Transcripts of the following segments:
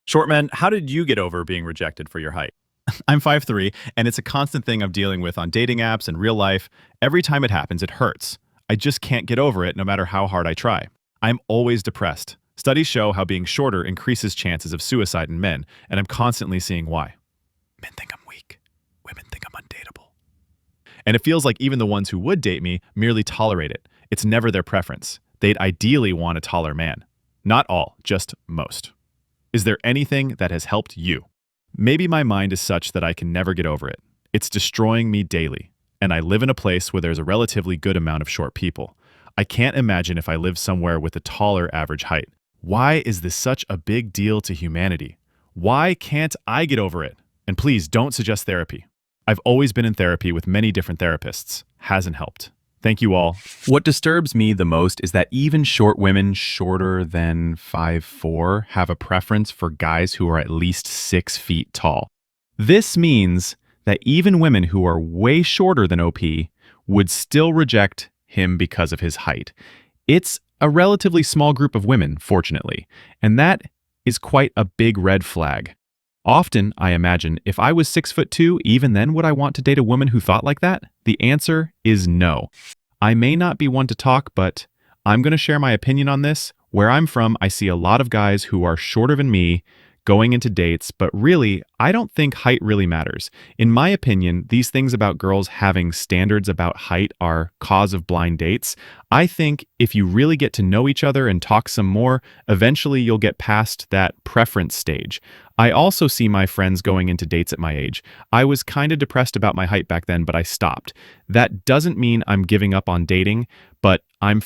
Short men, how did you get over being rejected for your height? I'm 5'3", and it's a constant thing I'm dealing with on dating apps and real life. Every time it happens, it hurts. I just can't get over it no matter how hard I try. I'm always depressed. Studies show how being shorter increases chances of suicide in men, and I'm constantly seeing why. Men think I'm weak. Women think I'm undateable. And it feels like even the ones who would date me merely tolerate it. It's never their preference. They'd ideally want a taller man. Not all, just most. Is there anything that has helped you? Maybe my mind is such that I can never get over it. It's destroying me daily, and I live in a place where there's a relatively good amount of short people. I can't imagine if I lived somewhere with a taller average height. Why is this such a big deal to humanity? Why can't I get over it? And please don't suggest therapy. I've always been in therapy with many different therapists. Hasn't helped. Thank you all. What disturbs me the most is that even short women shorter than 5'4" have a preference for guys who are at least 6 feet tall. This means that even women who are way shorter than OP would still reject him because of his height. It's a relatively small group of women, fortunately, and that is quite a big red flag. Often, I imagine, if I was 6'2", even then would I want to date a woman who thought like that? The answer is no. I may not be one to talk, but I'm going to share my opinion on this. Where I'm from, I see a lot of guys who are shorter than me going into dates, but really, I don't think height really matters. In my opinion, these things about girls having standards about height are cause of blind dates. I think if you really get to know each other and talk some more, eventually you'll get past that preference stage. I also see my friends going into dates at my age. I was kind of depressed about my height back then, but I stopped. That doesn't mean I'm giving up on dating, but I'm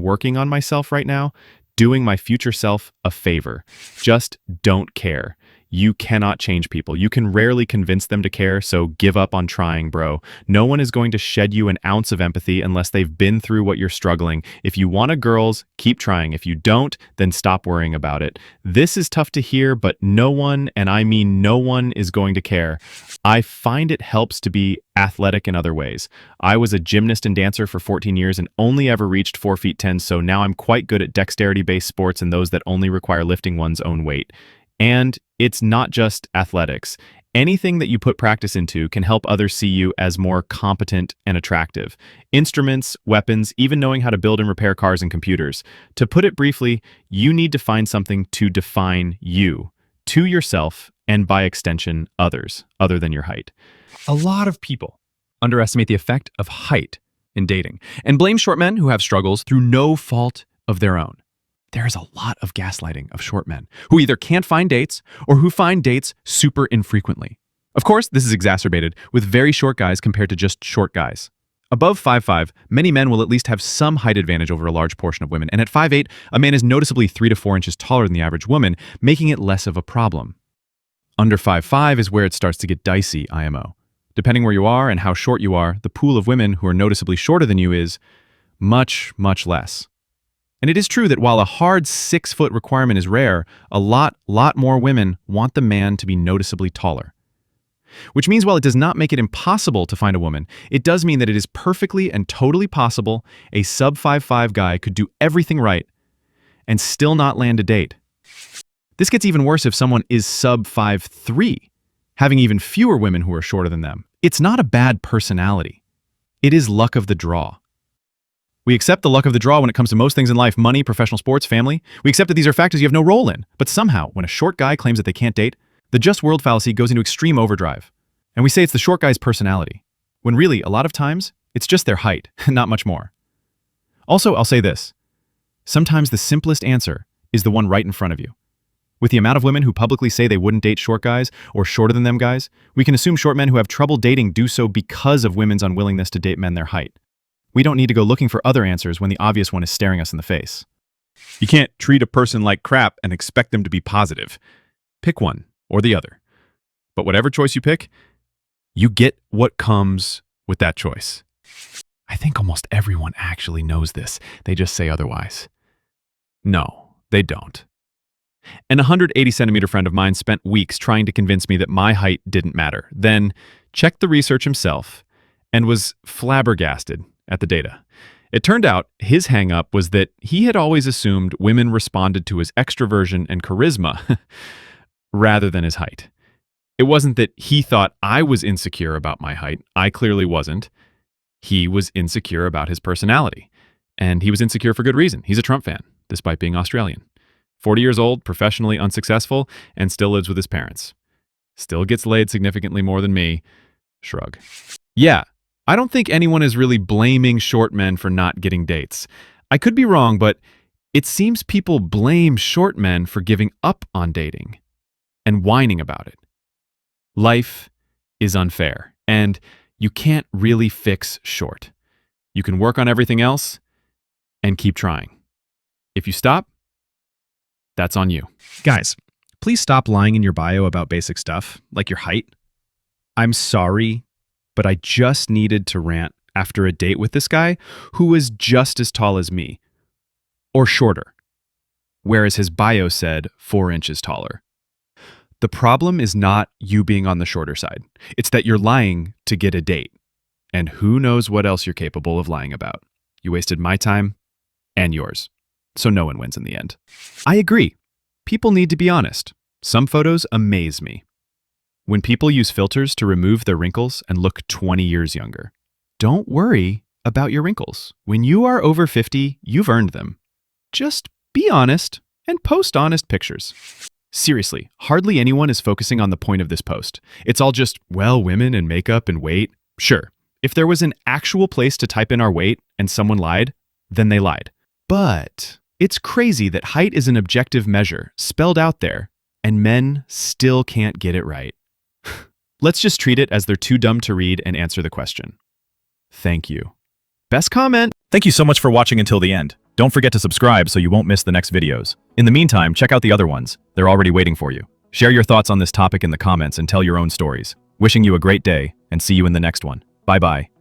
working on myself right now, doing my future self a favor. Just don't care. You cannot change people. You can rarely convince them to care, so give up on trying, bro. No one is going to shed you an ounce of empathy unless they've been through what you're struggling. If you want a girls, keep trying. If you don't, then stop worrying about it. This is tough to hear, but no one, and I mean no one, is going to care. I find it helps to be athletic in other ways. I was a gymnast and dancer for 14 years and only ever reached 4 feet 10, so now I'm quite good at dexterity-based sports and those that only require lifting one's own weight. And it's not just athletics. Anything that you put practice into can help others see you as more competent and attractive. Instruments, weapons, even knowing how to build and repair cars and computers. To put it briefly, you need to find something to define you, to yourself, and by extension, others, other than your height. A lot of people underestimate the effect of height in dating and blame short men who have struggles through no fault of their own. There is a lot of gaslighting of short men who either can't find dates or who find dates super infrequently. Of course, this is exacerbated with very short guys compared to just short guys. Above 5'5", many men will at least have some height advantage over a large portion of women, and at 5'8", a man is noticeably 3 to 4 inches taller than the average woman, making it less of a problem. Under 5'5" is where it starts to get dicey, IMO. Depending where you are and how short you are, the pool of women who are noticeably shorter than you is much, much less. And it is true that while a hard 6-foot requirement is rare, a lot more women want the man to be noticeably taller. Which means while it does not make it impossible to find a woman, it does mean that it is perfectly and totally possible a sub 5'5" guy could do everything right and still not land a date. This gets even worse if someone is sub 5'3", having even fewer women who are shorter than them. It's not a bad personality. It is luck of the draw. We accept the luck of the draw when it comes to most things in life: money, professional sports, family. We accept that these are factors you have no role in. But somehow, when a short guy claims that they can't date, the just world fallacy goes into extreme overdrive. And we say it's the short guy's personality, when really, a lot of times, it's just their height, not much more. Also, I'll say this. Sometimes the simplest answer is the one right in front of you. With the amount of women who publicly say they wouldn't date short guys or shorter than them guys, we can assume short men who have trouble dating do so because of women's unwillingness to date men their height. We don't need to go looking for other answers when the obvious one is staring us in the face. You can't treat a person like crap and expect them to be positive. Pick one or the other. But whatever choice you pick, you get what comes with that choice. I think almost everyone actually knows this. They just say otherwise. No, they don't. An 180-centimeter friend of mine spent weeks trying to convince me that my height didn't matter, then checked the research himself and was flabbergasted at the data. It turned out his hang-up was that he had always assumed women responded to his extroversion and charisma. rather than his height. It wasn't that he thought I was insecure about my height. I clearly wasn't. He was insecure about his personality. And he was insecure for good reason. He's a Trump fan, despite being Australian. 40 years old, professionally unsuccessful, and still lives with his parents. Still gets laid significantly more than me. Shrug. Yeah, I don't think anyone is really blaming short men for not getting dates. I could be wrong, but it seems people blame short men for giving up on dating and whining about it. Life is unfair, and you can't really fix short. You can work on everything else and keep trying. If you stop, that's on you. Guys, please stop lying in your bio about basic stuff, like your height. I'm sorry, but I just needed to rant after a date with this guy who was just as tall as me, or shorter, whereas his bio said 4 inches taller. The problem is not you being on the shorter side. It's that you're lying to get a date. And who knows what else you're capable of lying about. You wasted my time and yours. So no one wins in the end. I agree. People need to be honest. Some photos amaze me. When people use filters to remove their wrinkles and look 20 years younger. Don't worry about your wrinkles. When you are over 50, you've earned them. Just be honest and post honest pictures. Seriously, hardly anyone is focusing on the point of this post. It's all just, well, women and makeup and weight. Sure, if there was an actual place to type in our weight and someone lied, then they lied. But it's crazy that height is an objective measure spelled out there, and men still can't get it right. Let's just treat it as they're too dumb to read and answer the question. Thank you. Best comment. Thank you so much for watching until the end. Don't forget to subscribe so you won't miss the next videos. In the meantime, check out the other ones. They're already waiting for you. Share your thoughts on this topic in the comments and tell your own stories. Wishing you a great day, and see you in the next one. Bye-bye.